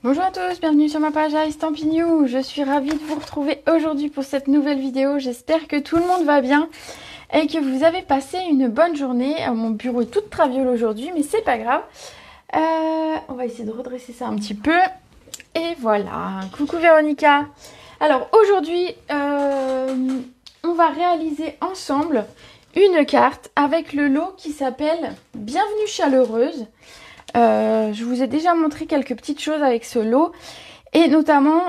Bonjour à tous, bienvenue sur ma page Estampignou. Je suis ravie de vous retrouver aujourd'hui pour cette nouvelle vidéo. J'espère que tout le monde va bien et que vous avez passé une bonne journée. Mon bureau est toute traviole aujourd'hui, mais c'est pas grave. On va essayer de redresser ça un petit peu. Et voilà, coucou Véronica. Alors aujourd'hui, on va réaliser ensemble une carte avec le lot qui s'appelle Bienvenue chaleureuse. Je vous ai déjà montré quelques petites choses avec ce lot et notamment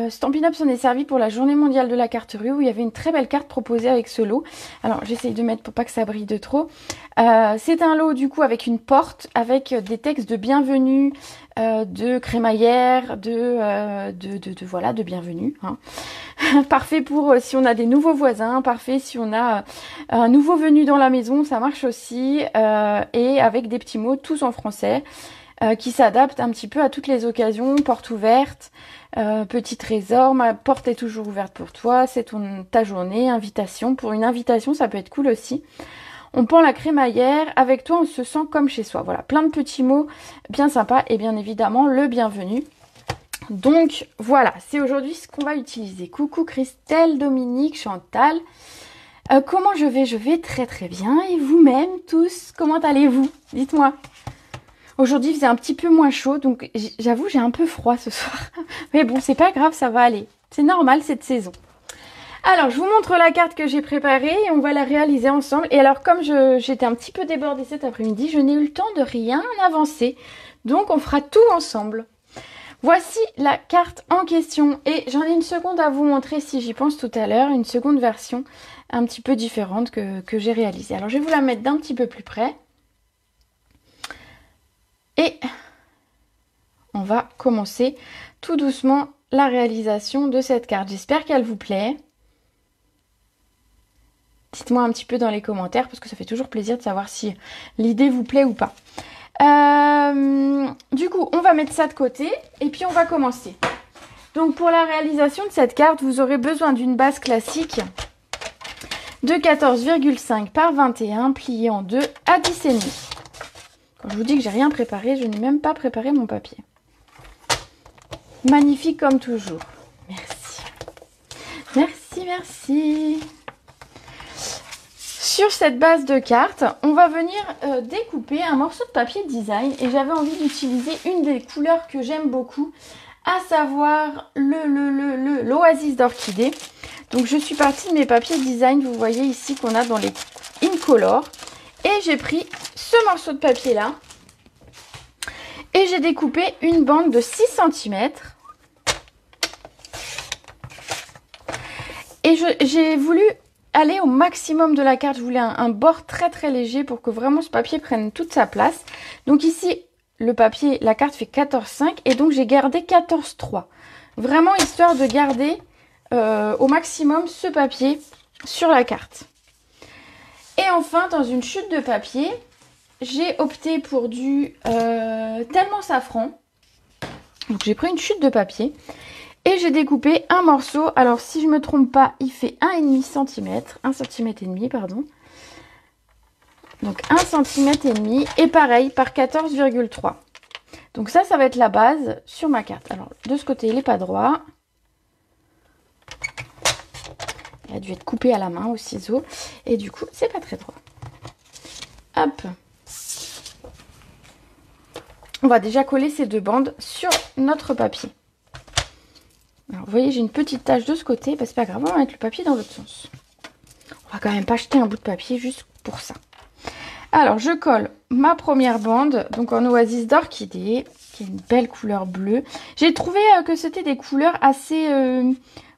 Stampin' Up s'en est servi pour la journée mondiale de la carterie où il y avait une très belle carte proposée avec ce lot. Alors j'essaye de mettre pour pas que ça brille de trop. C'est un lot du coup avec une porte, avec des textes de bienvenue, de crémaillère, voilà, de bienvenue. Hein. Parfait pour si on a des nouveaux voisins, parfait si on a un nouveau venu dans la maison, ça marche aussi. Et avec des petits mots tous en français qui s'adaptent un petit peu à toutes les occasions. Porte ouverte, petit trésor, ma porte est toujours ouverte pour toi, c'est ta journée, invitation. Pour une invitation, ça peut être cool aussi. On pend la crémaillère, avec toi on se sent comme chez soi. Voilà, plein de petits mots bien sympas et bien évidemment le bienvenu. Donc voilà, c'est aujourd'hui ce qu'on va utiliser. Coucou Christelle, Dominique, Chantal. Comment je vais? Je vais très très bien. Et vous-même tous, comment allez-vous? Dites-moi. Aujourd'hui il faisait un petit peu moins chaud, donc j'avoue j'ai un peu froid ce soir. Mais bon, c'est pas grave, ça va aller. C'est normal cette saison. Alors, je vous montre la carte que j'ai préparée et on va la réaliser ensemble. Et alors, comme j'étais un petit peu débordée cet après-midi, je n'ai eu le temps de rien avancer. Donc, on fera tout ensemble. Voici la carte en question. Et j'en ai une seconde à vous montrer si j'y pense tout à l'heure. Une seconde version un petit peu différente que j'ai réalisée. Alors, je vais vous la mettre d'un petit peu plus près. Et on va commencer tout doucement la réalisation de cette carte. J'espère qu'elle vous plaît. Dites-moi un petit peu dans les commentaires parce que ça fait toujours plaisir de savoir si l'idée vous plaît ou pas. Du coup, on va mettre ça de côté et puis on va commencer. Donc pour la réalisation de cette carte, vous aurez besoin d'une base classique de 14,5 par 21 pliée en 2 à 10,5. Quand je vous dis que j'ai rien préparé, je n'ai même pas préparé mon papier. Magnifique comme toujours. Merci. Merci, merci. Sur cette base de cartes, on va venir découper un morceau de papier design et j'avais envie d'utiliser une des couleurs que j'aime beaucoup, à savoir l'Oasis d'Orchidée. Donc je suis partie de mes papiers design, vous voyez ici qu'on a dans les Incolor. Et j'ai pris ce morceau de papier là et j'ai découpé une bande de 6 cm. Et j'ai voulu aller au maximum de la carte. Je voulais un bord très très léger pour que vraiment ce papier prenne toute sa place. Donc ici, le papier, la carte fait 14,5 et donc j'ai gardé 14,3. Vraiment histoire de garder au maximum ce papier sur la carte. Et enfin, dans une chute de papier, j'ai opté pour du Tellement Safran. Donc j'ai pris une chute de papier. Et j'ai découpé un morceau, alors si je ne me trompe pas, il fait 1,5 cm, 1,5 cm, pardon. Donc 1,5 cm et pareil par 14,3. Donc ça va être la base sur ma carte. Alors de ce côté, il n'est pas droit. Il a dû être coupé à la main au ciseau et du coup, c'est pas très droit. Hop. On va déjà coller ces deux bandes sur notre papier. Alors, vous voyez, j'ai une petite tache de ce côté. Bah, c'est pas grave, on va mettre le papier dans l'autre sens. On va quand même pas jeter un bout de papier juste pour ça. Alors, je colle ma première bande, donc en Oasis d'Orchidée, qui est une belle couleur bleue. J'ai trouvé que c'était des couleurs assez...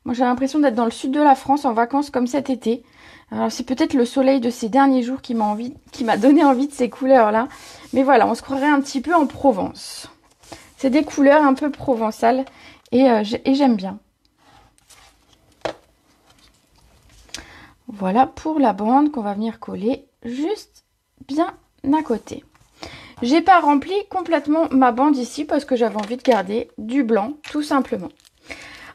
Moi, j'ai l'impression d'être dans le sud de la France, en vacances comme cet été. Alors, c'est peut-être le soleil de ces derniers jours qui m'a donné envie de ces couleurs-là. Mais voilà, on se croirait un petit peu en Provence. C'est des couleurs un peu provençales. Et j'aime bien. Voilà pour la bande qu'on va venir coller juste bien à côté. J'ai pas rempli complètement ma bande ici parce que j'avais envie de garder du blanc tout simplement.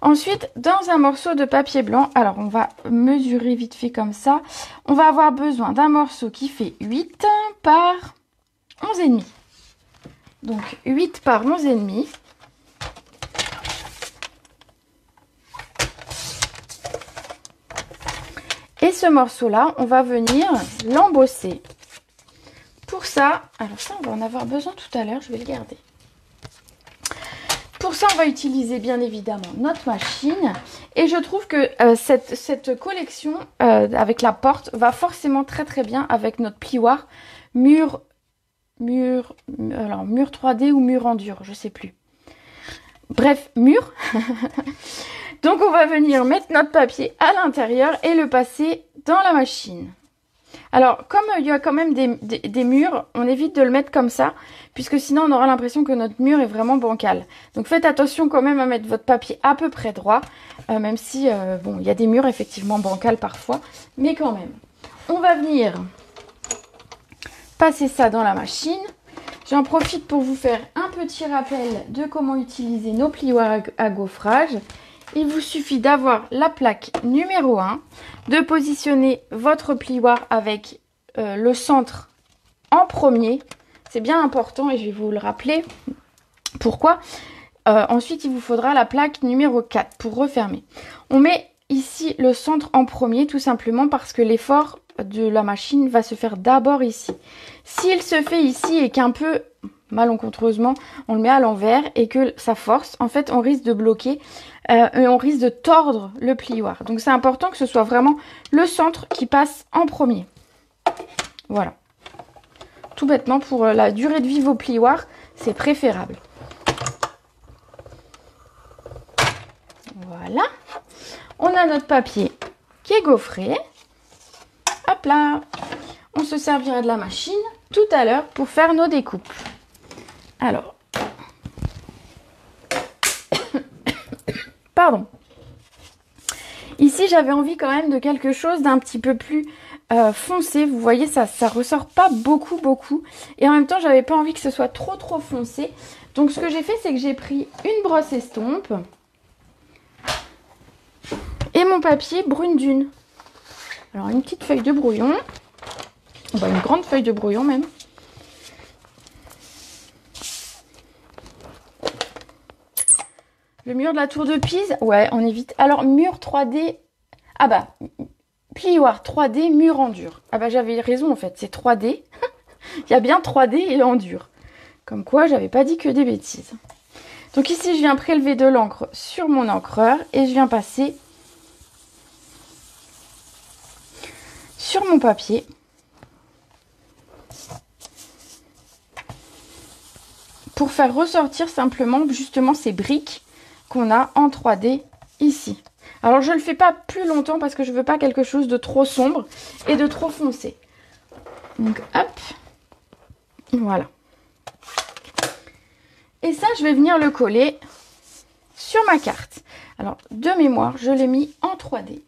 Ensuite, dans un morceau de papier blanc, alors on va mesurer vite fait comme ça. On va avoir besoin d'un morceau qui fait 8 par 11,5. Donc 8 par 11,5. Et ce morceau-là, on va venir l'embosser. Pour ça, alors ça, on va en avoir besoin tout à l'heure, je vais le garder. Pour ça, on va utiliser bien évidemment notre machine. Et je trouve que cette collection avec la porte va forcément très très bien avec notre plioir mur 3D ou mur en dur, je sais plus. Bref, mur. Donc on va venir mettre notre papier à l'intérieur et le passer dans la machine. Alors, comme il y a quand même des murs, on évite de le mettre comme ça, puisque sinon on aura l'impression que notre mur est vraiment bancal. Donc faites attention quand même à mettre votre papier à peu près droit, même si, bon, il y a des murs effectivement bancals parfois, mais quand même. On va venir passer ça dans la machine. J'en profite pour vous faire un petit rappel de comment utiliser nos plioirs à gaufrage. Il vous suffit d'avoir la plaque numéro 1, de positionner votre plioir avec le centre en premier. C'est bien important et je vais vous le rappeler. Pourquoi ? Ensuite, il vous faudra la plaque numéro 4 pour refermer. On met ici le centre en premier tout simplement parce que l'effort de la machine va se faire d'abord ici. S'il se fait ici et qu'un peu malencontreusement on le met à l'envers et que ça force, en fait on risque de bloquer et on risque de tordre le plioir. Donc c'est important que ce soit vraiment le centre qui passe en premier. Voilà. Tout bêtement, pour la durée de vie de vos plioirs, c'est préférable. Voilà. On a notre papier qui est gaufré. Hop là. On se servira de la machine tout à l'heure pour faire nos découpes. Alors. Pardon. Ici, j'avais envie quand même de quelque chose d'un petit peu plus foncé. Vous voyez, ça ressort pas beaucoup. Et en même temps, j'avais pas envie que ce soit trop foncé. Donc, ce que j'ai fait, c'est que j'ai pris une brosse estompe et mon papier brune dune. Alors, une petite feuille de brouillon. Bah, une grande feuille de brouillon même. Le mur de la tour de Pise, ouais, on évite. Alors, mur 3D, ah bah, plioir 3D, mur en dur. Ah bah, j'avais raison en fait, c'est 3D. Il y a bien 3D et en dur. Comme quoi, j'avais pas dit que des bêtises. Donc ici, je viens prélever de l'encre sur mon encreur et je viens passer sur mon papier. Pour faire ressortir simplement justement ces briques qu'on a en 3D ici. Alors je ne le fais pas plus longtemps parce que je veux pas quelque chose de trop sombre et de trop foncé. Donc hop, voilà. Et ça, je vais venir le coller sur ma carte. Alors de mémoire, je l'ai mis en 3D.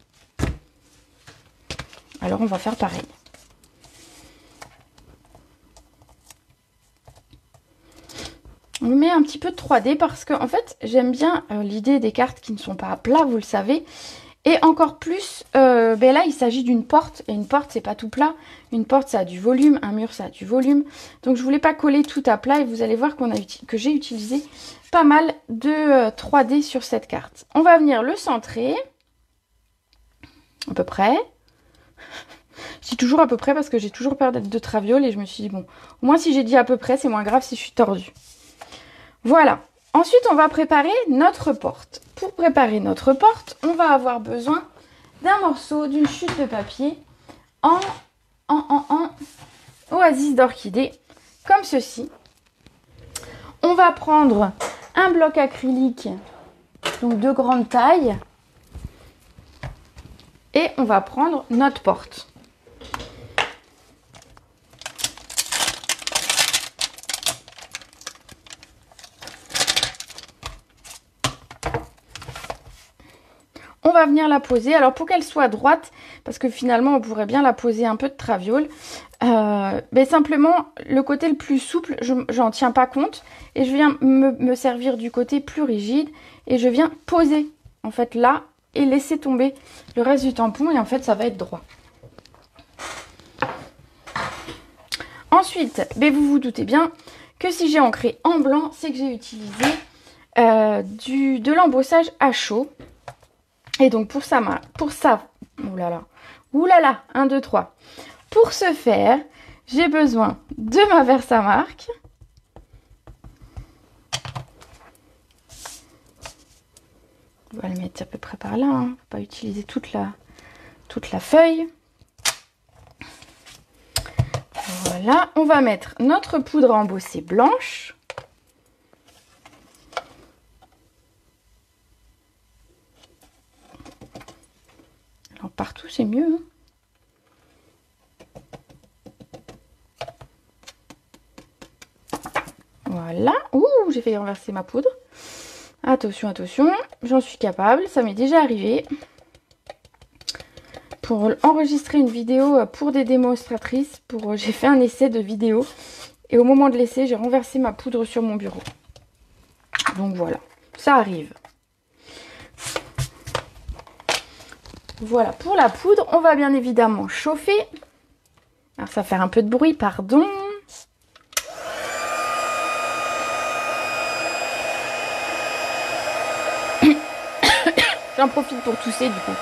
Alors on va faire pareil. On met un petit peu de 3D parce que en fait j'aime bien l'idée des cartes qui ne sont pas à plat, vous le savez. Et encore plus, ben là il s'agit d'une porte. Et une porte c'est pas tout plat. Une porte ça a du volume, un mur ça a du volume. Donc je voulais pas coller tout à plat et vous allez voir que j'ai utilisé pas mal de 3D sur cette carte. On va venir le centrer. À peu près. Je dis toujours à peu près parce que j'ai toujours peur d'être de traviole et je me suis dit bon, au moins si j'ai dit à peu près c'est moins grave si je suis tordue. Voilà. Ensuite, on va préparer notre porte. Pour préparer notre porte, on va avoir besoin d'un morceau, d'une chute de papier en oasis d'orchidée, comme ceci. On va prendre un bloc acrylique, donc de grande taille, et on va prendre notre porte. On va venir la poser, alors pour qu'elle soit droite, parce que finalement on pourrait bien la poser un peu de traviole, mais simplement le côté le plus souple, j'en tiens pas compte, et je viens me servir du côté plus rigide, et je viens poser en fait là, et laisser tomber le reste du tampon, et en fait ça va être droit. Ensuite, ben vous vous doutez bien que si j'ai ancré en blanc, c'est que j'ai utilisé de l'embossage à chaud. Et donc pour ça, oh là là, Ouh là là, 1, 2, 3. Pour ce faire, j'ai besoin de ma Versamark. On va le mettre à peu près par là, hein. Faut pas utiliser toute la feuille. Voilà, on va mettre notre poudre à embosser blanche. Alors partout c'est mieux, hein. Voilà. Ouh, j'ai failli renverser ma poudre. Attention, attention, j'en suis capable, ça m'est déjà arrivé. Pour enregistrer une vidéo pour des démonstratrices, j'ai fait un essai de vidéo. Et au moment de l'essai, j'ai renversé ma poudre sur mon bureau. Donc voilà, ça arrive. Voilà, pour la poudre, on va bien évidemment chauffer. Alors ça va faire un peu de bruit, pardon. J'en profite pour tousser du coup.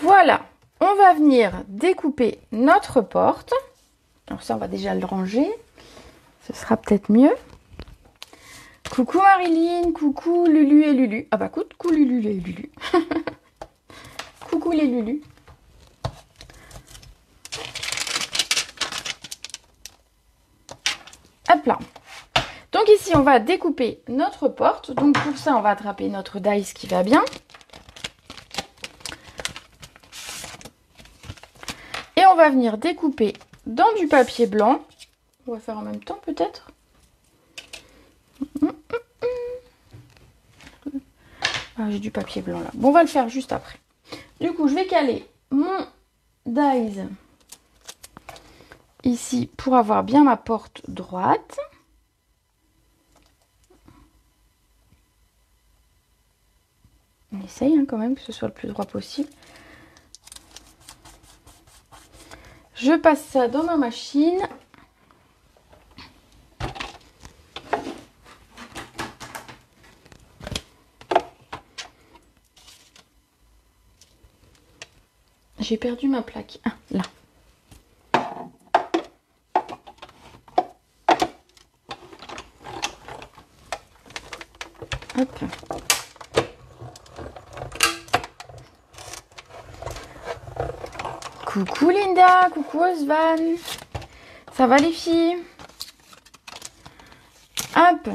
Voilà, on va venir découper notre porte. Alors ça, on va déjà le ranger. Ce sera peut-être mieux. Coucou Marilyn, coucou Lulu et Lulu. Ah bah coucou Lulu et Lulu. Coucou les Lulu. Hop là. Donc ici, on va découper notre porte. Donc pour ça, on va attraper notre dice qui va bien. Et on va venir découper dans du papier blanc. On va faire en même temps peut-être. Ah, j'ai du papier blanc là. Bon, on va le faire juste après. Du coup, je vais caler mon dies ici pour avoir bien ma porte droite. On essaye hein, quand même que ce soit le plus droit possible. Je passe ça dans ma machine. J'ai perdu ma plaque. Ah, là. Hop. Coucou Linda, coucou Osvan. Ça va les filles? Hop.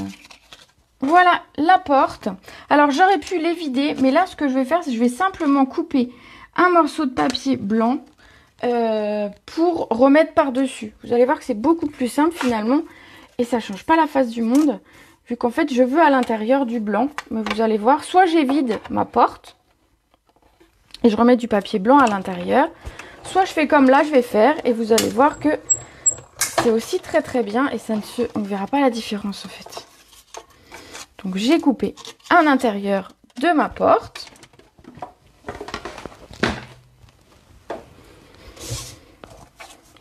Voilà la porte. Alors j'aurais pu les vider, mais là ce que je vais faire, c'est que je vais simplement couper un morceau de papier blanc pour remettre par-dessus. Vous allez voir que c'est beaucoup plus simple finalement et ça change pas la face du monde vu qu'en fait je veux à l'intérieur du blanc. Mais vous allez voir, soit j'évide ma porte et je remets du papier blanc à l'intérieur, soit je fais comme là je vais faire et vous allez voir que c'est aussi très très bien et ça on ne verra pas la différence en fait. Donc j'ai coupé un intérieur de ma porte.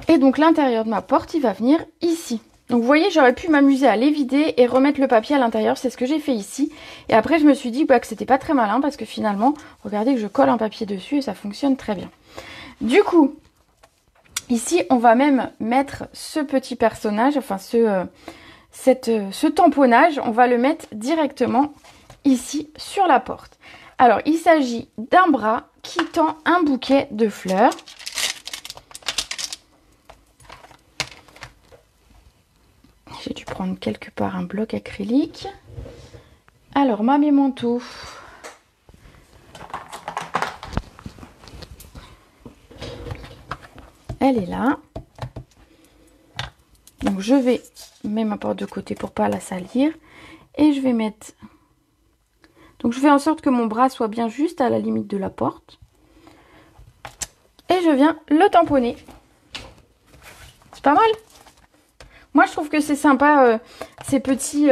Et donc l'intérieur de ma porte, il va venir ici. Donc vous voyez, j'aurais pu m'amuser à les vider et remettre le papier à l'intérieur. C'est ce que j'ai fait ici. Et après, je me suis dit que c'était pas très malin parce que finalement, regardez que je colle un papier dessus et ça fonctionne très bien. Du coup, ici, on va même mettre ce petit personnage, enfin ce tamponnage, on va le mettre directement ici sur la porte. Alors, il s'agit d'un bras qui tend un bouquet de fleurs. J'ai dû prendre quelque part un bloc acrylique. Alors, ma mémento. Elle est là. Donc je vais mettre ma porte de côté pour pas la salir. Et je vais mettre... Donc je fais en sorte que mon bras soit bien juste à la limite de la porte. Et je viens le tamponner. C'est pas mal. Moi je trouve que c'est sympa ces petites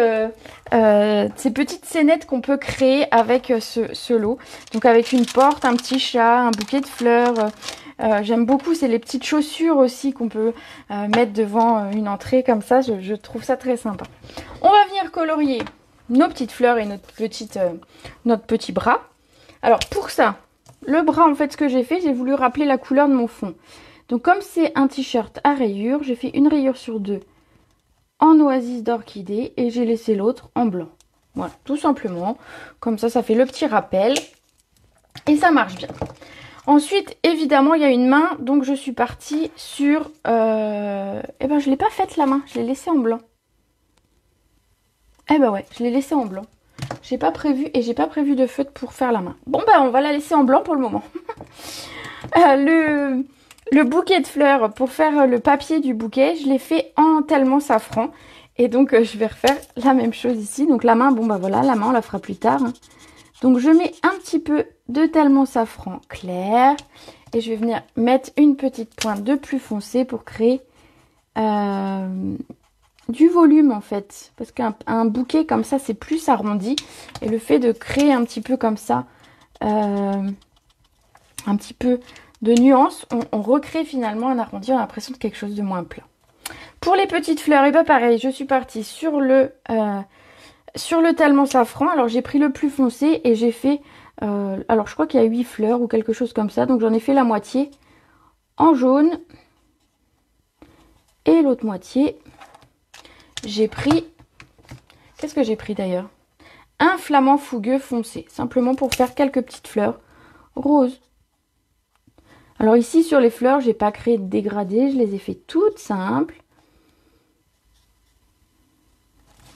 scénettes qu'on peut créer avec ce lot. Donc avec une porte, un petit chat, un bouquet de fleurs. J'aime beaucoup, c'est les petites chaussures aussi qu'on peut mettre devant une entrée comme ça. Je trouve ça très sympa. On va venir colorier nos petites fleurs et notre petit bras. Alors pour ça, le bras en fait ce que j'ai fait, j'ai voulu rappeler la couleur de mon fond. Donc comme c'est un t-shirt à rayures, j'ai fait une rayure sur deux en oasis d'orchidée et j'ai laissé l'autre en blanc. Voilà, tout simplement. Comme ça, ça fait le petit rappel et ça marche bien. Ensuite, évidemment, il y a une main, donc je suis partie sur... Eh ben, je ne l'ai pas faite la main, je l'ai laissée en blanc. Eh ben ouais, je l'ai laissée en blanc. J'ai pas prévu et j'ai pas prévu de feutre pour faire la main. Bon ben, on va la laisser en blanc pour le moment. Le bouquet de fleurs, pour faire le papier du bouquet, je l'ai fait en tellement safran. Et donc, je vais refaire la même chose ici. Donc, la main, bon, bah voilà, la main, on la fera plus tard. Hein. Donc, je mets un petit peu de tellement safran clair. Et je vais venir mettre une petite pointe de plus foncé pour créer du volume, en fait. Parce qu'un bouquet comme ça, c'est plus arrondi. Et le fait de créer un petit peu comme ça, un petit peu... de nuances, on recrée finalement un arrondi, on a l'impression de quelque chose de moins plat. Pour les petites fleurs, et bien pareil, je suis partie sur le tellement safran. Alors j'ai pris le plus foncé et j'ai fait, alors je crois qu'il y a 8 fleurs ou quelque chose comme ça. Donc j'en ai fait la moitié en jaune. Et l'autre moitié, j'ai pris, qu'est-ce que j'ai pris d'ailleurs? Un flamant fougueux foncé, simplement pour faire quelques petites fleurs roses. Alors ici sur les fleurs, j'ai pas créé de dégradé, je les ai fait toutes simples.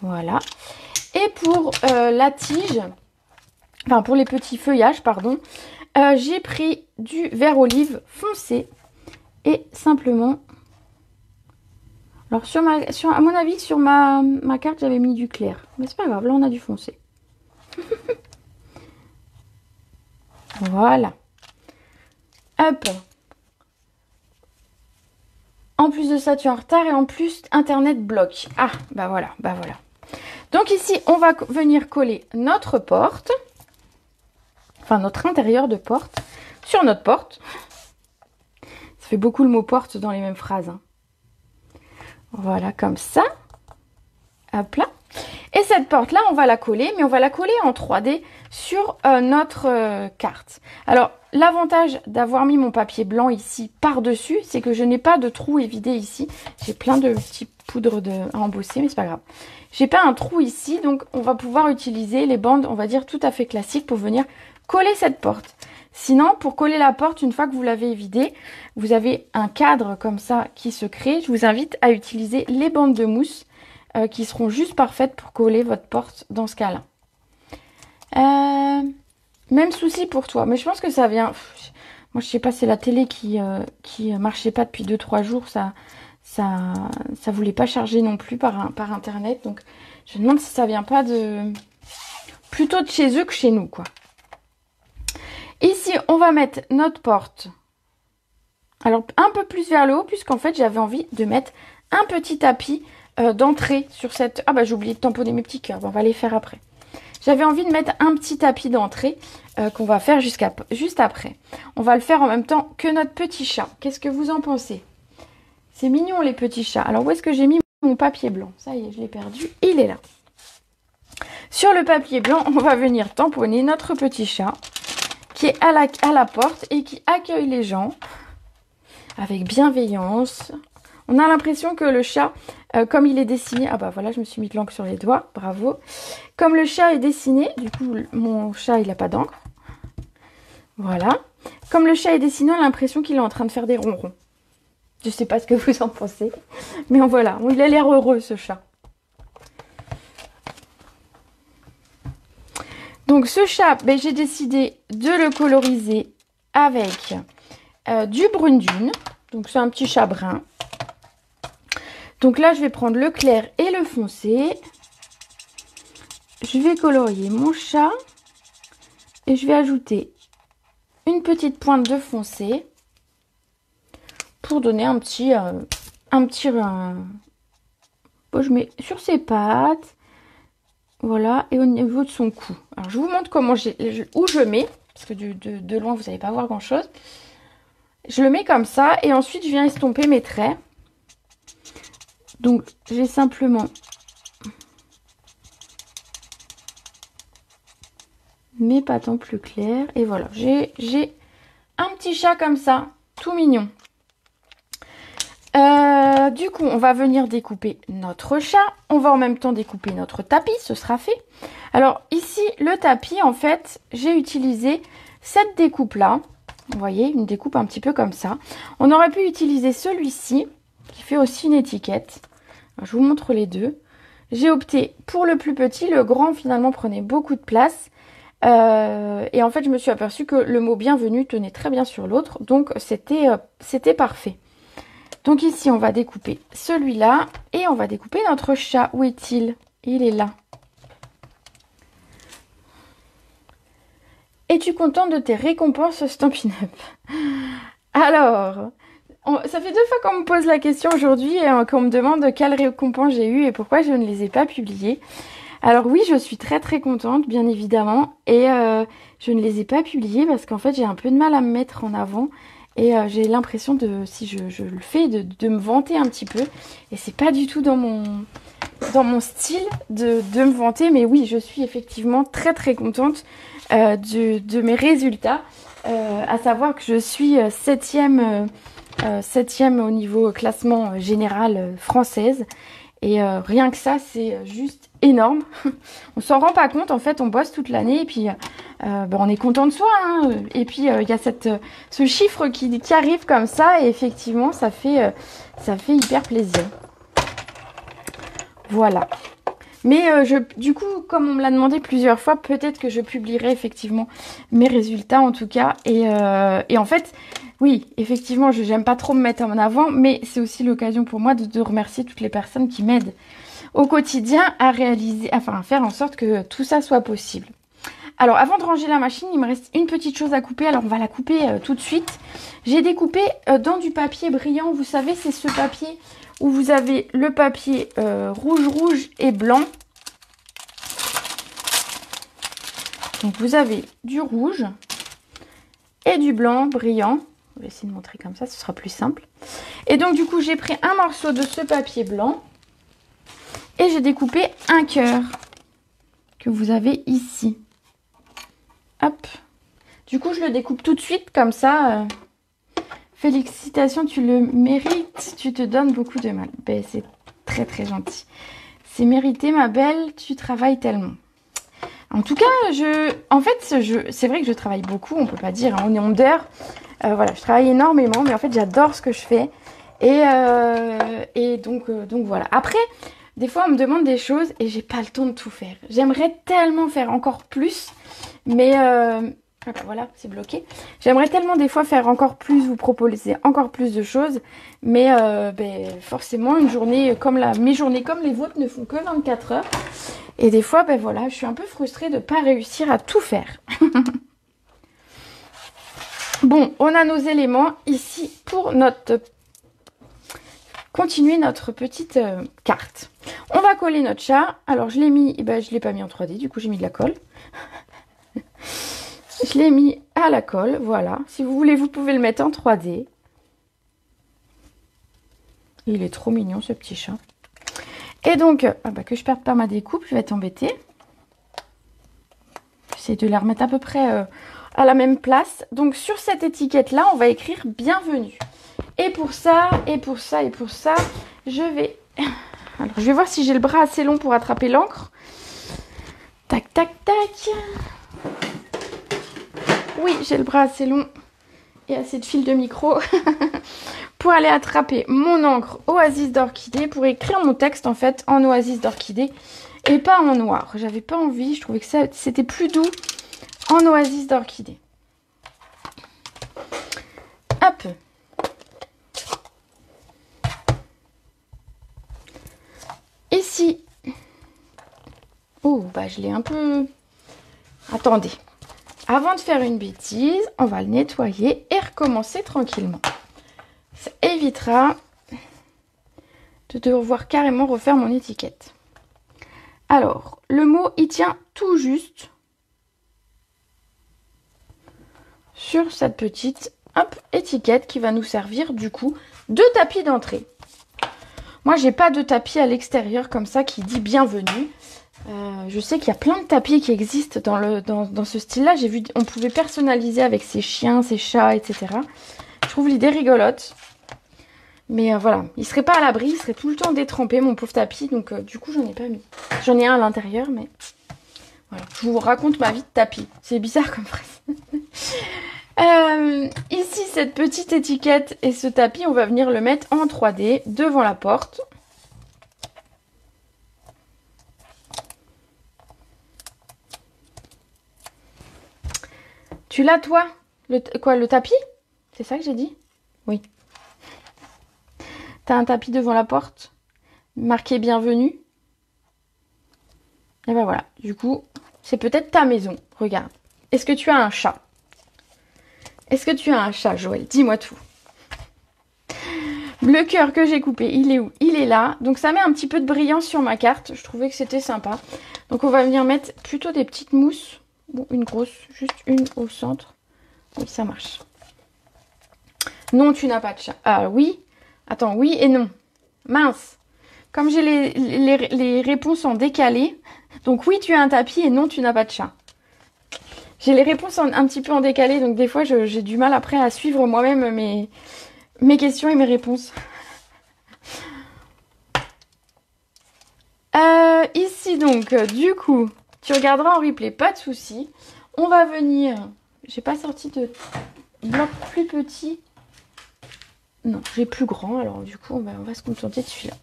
Voilà. Et pour la tige, enfin pour les petits feuillages, pardon, j'ai pris du vert olive foncé et simplement... Alors à mon avis, sur ma carte, j'avais mis du clair. Mais c'est pas grave, là on a du foncé. Voilà. Hop. En plus de ça, tu es en retard et en plus, Internet bloque. Ah, bah voilà, bah voilà. Donc ici, on va venir coller notre porte, enfin notre intérieur de porte, sur notre porte. Ça fait beaucoup le mot porte dans les mêmes phrases. Hein. Voilà, comme ça. Hop là. Et cette porte-là, on va la coller, mais on va la coller en 3D sur notre carte. Alors, l'avantage d'avoir mis mon papier blanc ici par-dessus, c'est que je n'ai pas de trou évidé ici. J'ai plein de petites poudres à embosser, mais c'est pas grave. J'ai pas un trou ici, donc on va pouvoir utiliser les bandes, on va dire, tout à fait classiques pour venir coller cette porte. Sinon, pour coller la porte, une fois que vous l'avez vidée, vous avez un cadre comme ça qui se crée. Je vous invite à utiliser les bandes de mousse qui seront juste parfaites pour coller votre porte dans ce cas-là. Même souci pour toi, mais je pense que ça vient... Moi, je sais pas, c'est la télé qui marchait pas depuis 2-3 jours. Ça voulait pas charger non plus par Internet. Donc, je me demande si ça vient pas de... plutôt de chez eux que chez nous, quoi. Ici, on va mettre notre porte. Alors, un peu plus vers le haut, puisqu'en fait, j'avais envie de mettre un petit tapis d'entrée sur cette... Ah bah, j'ai oublié de tamponner mes petits cœurs. Bon, on va les faire après. J'avais envie de mettre un petit tapis d'entrée qu'on va faire juste après. On va le faire en même temps que notre petit chat. Qu'est-ce que vous en pensez? C'est mignon, les petits chats. Alors, où est-ce que j'ai mis mon papier blanc? Ça y est, je l'ai perdu. Il est là. Sur le papier blanc, on va venir tamponner notre petit chat qui est à la porte et qui accueille les gens avec bienveillance. On a l'impression que le chat, comme il est dessiné... Ah bah voilà, je me suis mis de l'encre sur les doigts, bravo. Comme le chat est dessiné, du coup, mon chat, il n'a pas d'encre. Voilà. Comme le chat est dessiné, on a l'impression qu'il est en train de faire des ronrons. Je ne sais pas ce que vous en pensez. Mais voilà, il a l'air heureux, ce chat. Donc ce chat, ben, j'ai décidé de le coloriser avec du brune dune. Donc c'est un petit chat brun. Donc là, je vais prendre le clair et le foncé. Je vais colorier mon chat. Et je vais ajouter une petite pointe de foncé. Pour donner un petit... Bon, je mets sur ses pattes. Voilà. Et au niveau de son cou. Alors, je vous montre où je mets. Parce que de loin, vous n'allez pas voir grand-chose. Je le mets comme ça. Et ensuite, je viens estomper mes traits. Donc, j'ai simplement mes pattes en plus clair. Et voilà, j'ai un petit chat comme ça, tout mignon. Du coup, on va venir découper notre chat. On va en même temps découper notre tapis, ce sera fait. Alors ici, le tapis, en fait, j'ai utilisé cette découpe-là. Vous voyez, une découpe un petit peu comme ça. On aurait pu utiliser celui-ci, qui fait aussi une étiquette. Alors, je vous montre les deux. J'ai opté pour le plus petit. Le grand, finalement, prenait beaucoup de place. Et en fait, je me suis aperçue que le mot bienvenue tenait très bien sur l'autre. Donc, c'était parfait. Donc ici, on va découper celui-là. Et on va découper notre chat. Où est-il? Il est là. Es-tu contente de tes récompenses Stampin' Up? Alors, ça fait 2 fois qu'on me pose la question aujourd'hui et qu'on me demande quelles récompenses j'ai eues et pourquoi je ne les ai pas publiées. Alors oui, je suis très très contente, bien évidemment, et je ne les ai pas publiées parce qu'en fait j'ai un peu de mal à me mettre en avant et j'ai l'impression de, si je le fais, de me vanter un petit peu, et c'est pas du tout dans mon style de me vanter, mais oui, je suis effectivement très très contente de mes résultats, à savoir que je suis 7e au niveau classement général française. Et rien que ça, c'est juste énorme. On s'en rend pas compte, en fait, on bosse toute l'année et puis on est content de soi. Hein. Et puis il y a ce chiffre qui arrive comme ça et effectivement, ça fait hyper plaisir. Voilà. Mais du coup, comme on me l'a demandé plusieurs fois, peut-être que je publierai effectivement mes résultats en tout cas. Et en fait, oui, effectivement, je n'aime pas trop me mettre en avant, mais c'est aussi l'occasion pour moi de remercier toutes les personnes qui m'aident au quotidien à réaliser, enfin à faire en sorte que tout ça soit possible. Alors, avant de ranger la machine, il me reste une petite chose à couper. Alors, on va la couper tout de suite. J'ai découpé dans du papier brillant. Vous savez, c'est ce papier où vous avez le papier rouge et blanc. Donc, vous avez du rouge et du blanc brillant. Je vais essayer de montrer comme ça, ce sera plus simple. Et donc, du coup, j'ai pris un morceau de ce papier blanc et j'ai découpé un cœur que vous avez ici. Hop. Du coup, je le découpe tout de suite comme ça. Félicitations, tu le mérites. Tu te donnes beaucoup de mal. Ben, c'est très très gentil. C'est mérité, ma belle. Tu travailles tellement. En tout cas, c'est vrai que je travaille beaucoup. On peut pas dire. Hein, on est en d'heures. Voilà, je travaille énormément. Mais en fait, j'adore ce que je fais. Et donc voilà. Après, des fois, on me demande des choses et j'ai pas le temps de tout faire. J'aimerais tellement faire encore plus. Mais voilà, c'est bloqué. J'aimerais tellement des fois faire encore plus, vous proposer encore plus de choses. Mais forcément, une journée mes journées comme les vôtres ne font que 24 heures. Et des fois, voilà, je suis un peu frustrée de ne pas réussir à tout faire. Bon, on a nos éléments ici pour continuer notre petite carte. On va coller notre chat. Alors, je l'ai mis, je l'ai pas mis en 3D, du coup, j'ai mis de la colle. Je l'ai mis à la colle, voilà. Si vous voulez, vous pouvez le mettre en 3D. Il est trop mignon, ce petit chat. Et donc, que je perde pas ma découpe, je vais être embêtée. J'essaie de la remettre à peu près à la même place. Donc, sur cette étiquette-là, on va écrire « Bienvenue ». Et pour ça, je vais... Alors, je vais voir si j'ai le bras assez long pour attraper l'encre. Tac, tac, tac. Oui, j'ai le bras assez long et assez de fil de micro pour aller attraper mon encre Oasis d'Orchidée pour écrire mon texte en fait en Oasis d'Orchidée et pas en noir. J'avais pas envie, je trouvais que c'était plus doux en Oasis d'Orchidée. Hop. Oh, bah je l'ai un peu... Attendez. Avant de faire une bêtise, on va le nettoyer et recommencer tranquillement. Ça évitera de devoir carrément refaire mon étiquette. Alors, le mot, il tient tout juste sur cette petite étiquette qui va nous servir du coup de tapis d'entrée. Moi, j'ai pas de tapis à l'extérieur comme ça qui dit bienvenue. Je sais qu'il y a plein de tapis qui existent dans ce style-là. J'ai vu, on pouvait personnaliser avec ses chiens, ses chats, etc. Je trouve l'idée rigolote. Mais voilà, il serait pas à l'abri, il serait tout le temps détrempé, mon pauvre tapis. Donc du coup, j'en ai pas mis. J'en ai un à l'intérieur, mais voilà. Je vous raconte ma vie de tapis. C'est bizarre comme phrase. Ici, cette petite étiquette et ce tapis, on va venir le mettre en 3D devant la porte. Tu l'as, toi? Le tapis? C'est ça que j'ai dit? Oui. T'as un tapis devant la porte, marqué bienvenue. Et ben voilà, du coup, c'est peut-être ta maison. Regarde. Est-ce que tu as un chat? Est-ce que tu as un chat, Joël? Dis-moi tout. Le cœur que j'ai coupé, il est où? Il est là. Donc ça met un petit peu de brillance sur ma carte. Je trouvais que c'était sympa. Donc on va venir mettre plutôt des petites mousses. Bon, une grosse, juste une au centre. Oui, ça marche. Non, tu n'as pas de chat. Ah oui. Attends, oui et non. Mince. Comme j'ai les réponses en décalé. Donc oui, tu as un tapis et non, tu n'as pas de chat. J'ai les réponses un petit peu en décalé. Donc des fois, j'ai du mal après à suivre moi-même mes questions et mes réponses. Ici donc, du coup, tu regarderas en replay, pas de souci. On va venir... J'ai pas sorti de bloc plus petit. Non, j'ai plus grand, alors du coup, on va se contenter de celui-là.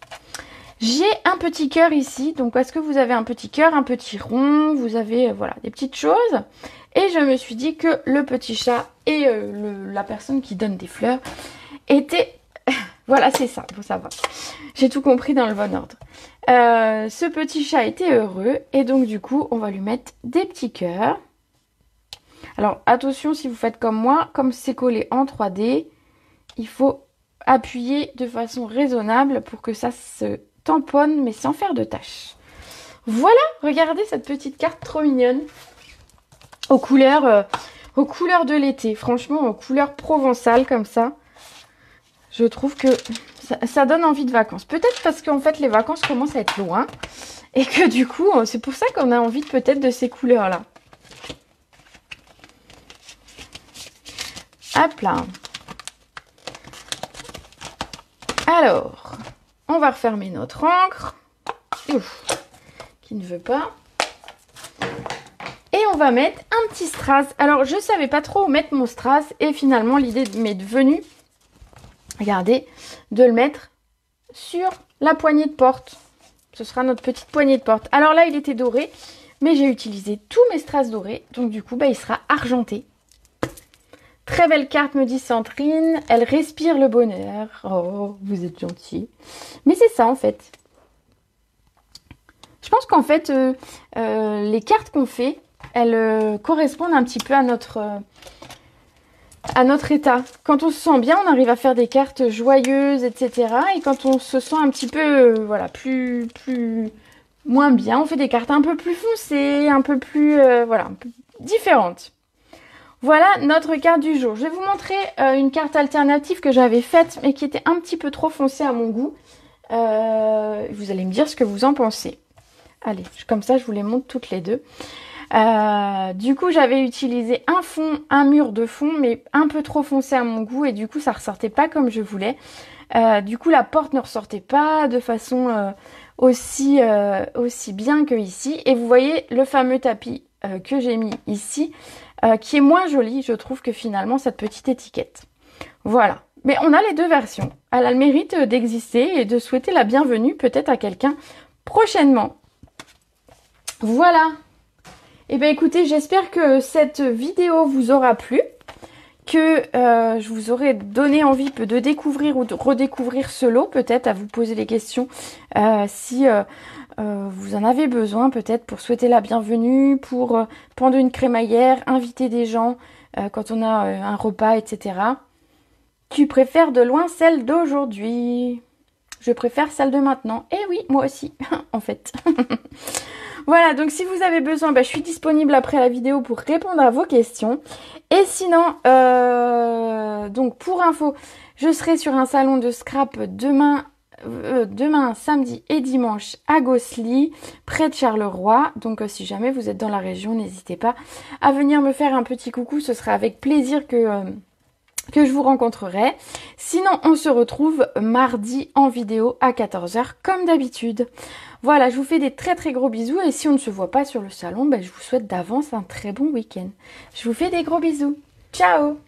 J'ai un petit cœur ici, donc est-ce que vous avez un petit cœur, un petit rond, vous avez, voilà, des petites choses. Et je me suis dit que le petit chat et la personne qui donne des fleurs étaient... Voilà, c'est ça, faut savoir. J'ai tout compris dans le bon ordre. Ce petit chat était heureux, et donc du coup, on va lui mettre des petits cœurs. Alors, attention, si vous faites comme moi, comme c'est collé en 3D, il faut appuyer de façon raisonnable pour que ça se tamponne, mais sans faire de taches. Voilà, regardez cette petite carte trop mignonne. Aux couleurs de l'été. Franchement, aux couleurs provençales comme ça. Je trouve que ça donne envie de vacances. Peut-être parce qu'en fait, les vacances commencent à être loin. Et que du coup, c'est pour ça qu'on a envie peut-être de ces couleurs-là. Hop là. Alors, on va refermer notre encre. Ouf, qui ne veut pas. Et on va mettre un petit strass. Alors, je ne savais pas trop où mettre mon strass. Et finalement, l'idée m'est venue, regardez, de le mettre sur la poignée de porte. Ce sera notre petite poignée de porte. Alors là, il était doré. Mais j'ai utilisé tous mes strass dorés. Donc du coup, il sera argenté. Très belle carte, me dit Sandrine. Elle respire le bonheur. Oh, vous êtes gentil. Mais c'est ça, en fait. Je pense qu'en fait, les cartes qu'on fait, elles correspondent un petit peu à notre état. Quand on se sent bien, on arrive à faire des cartes joyeuses, etc. Et quand on se sent un petit peu, voilà, moins bien, on fait des cartes un peu plus foncées, un peu plus, voilà, un peu différentes. Voilà notre carte du jour. Je vais vous montrer une carte alternative que j'avais faite, mais qui était un petit peu trop foncée à mon goût. Vous allez me dire ce que vous en pensez. Allez, comme ça, je vous les montre toutes les deux. Du coup, j'avais utilisé un mur de fond, mais un peu trop foncé à mon goût, et du coup, ça ressortait pas comme je voulais. Du coup, la porte ne ressortait pas de façon aussi bien que ici. Et vous voyez le fameux tapis que j'ai mis ici, qui est moins joli, je trouve, que finalement cette petite étiquette. Voilà. Mais on a les deux versions. Elle a le mérite d'exister et de souhaiter la bienvenue peut-être à quelqu'un prochainement. Voilà. Eh bien écoutez, j'espère que cette vidéo vous aura plu, que je vous aurais donné envie de découvrir ou de redécouvrir ce lot, peut-être à vous poser les questions si vous en avez besoin, peut-être pour souhaiter la bienvenue, pour prendre une crémaillère, inviter des gens quand on a un repas, etc. Tu préfères de loin celle d'aujourd'hui? Je préfère celle de maintenant. Eh oui, moi aussi, en fait. Voilà, donc si vous avez besoin, je suis disponible après la vidéo pour répondre à vos questions. Et sinon, donc pour info, je serai sur un salon de scrap demain, samedi et dimanche à Gosselies, près de Charleroi. Donc si jamais vous êtes dans la région, n'hésitez pas à venir me faire un petit coucou. Ce sera avec plaisir que je vous rencontrerai. Sinon, on se retrouve mardi en vidéo à 14 h comme d'habitude. Voilà, je vous fais des très très gros bisous et si on ne se voit pas sur le salon, je vous souhaite d'avance un très bon week-end. Je vous fais des gros bisous. Ciao!